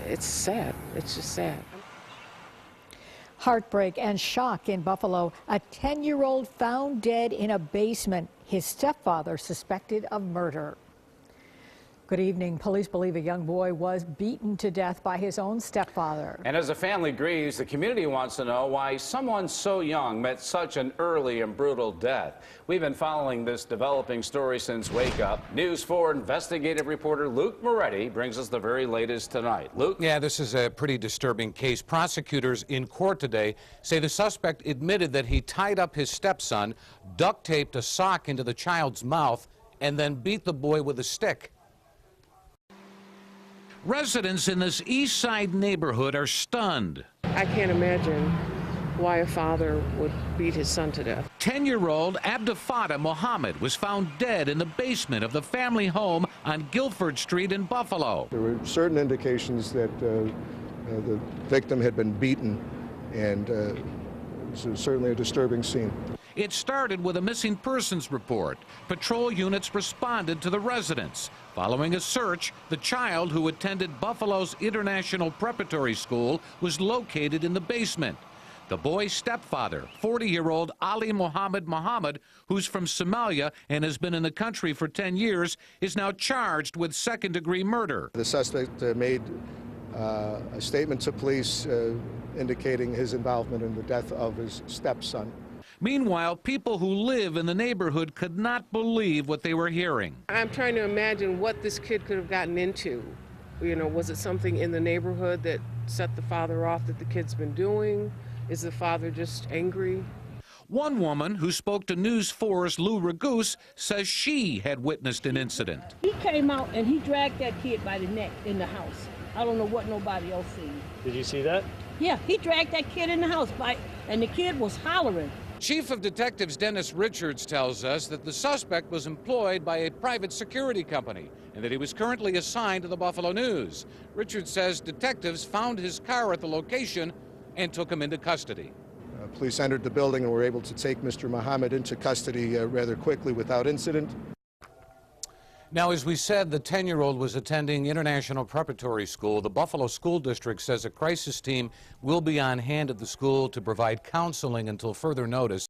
It's sad. It's just sad. Heartbreak and shock in Buffalo. A 10-year-old found dead in a basement. His stepfather suspected of murder. Good evening. Police believe a young boy was beaten to death by his own stepfather. And as the family grieves, the community wants to know why someone so young met such an early and brutal death. We've been following this developing story since Wake Up. News 4 investigative reporter Luke Moretti brings us the very latest tonight. Luke? Yeah, this is a pretty disturbing case. Prosecutors in court today say the suspect admitted that he tied up his stepson, duct taped a sock into the child's mouth, and then beat the boy with a stick. Residents in this East Side neighborhood are stunned. I can't imagine why a father would beat his son to death. 10-year-old Abdefata Mohammed was found dead in the basement of the family home on Guilford Street in Buffalo. There were certain indications that the victim had been beaten, and it's certainly a disturbing scene. It started with a missing persons report. Patrol units responded to the residence. Following a search, the child, who attended Buffalo's International Preparatory School, was located in the basement. The boy's stepfather, 40-year-old Ali Mohammed, who's from Somalia and has been in the country for 10 years, is now charged with second-degree murder. The suspect made a statement to police indicating his involvement in the death of his stepson. Meanwhile, people who live in the neighborhood could not believe what they were hearing. I'm trying to imagine what this kid could have gotten into. You know, was it something in the neighborhood that set the father off that the kid's been doing? Is the father just angry? One woman who spoke to News 4's Lou Raguse says she had witnessed an incident. He came out and he dragged that kid by the neck in the house. I don't know what nobody else seen. Did you see that? Yeah, he dragged that kid in the house and the kid was hollering. Chief of Detectives Dennis Richards tells us that the suspect was employed by a private security company and that he was currently assigned to the Buffalo News. Richards says detectives found his car at the location and took him into custody. Police entered the building and were able to take Mr. Mohammed into custody rather quickly without incident. Now, as we said, the 10-year-old was attending International Preparatory School. The Buffalo School District says a crisis team will be on hand at the school to provide counseling until further notice.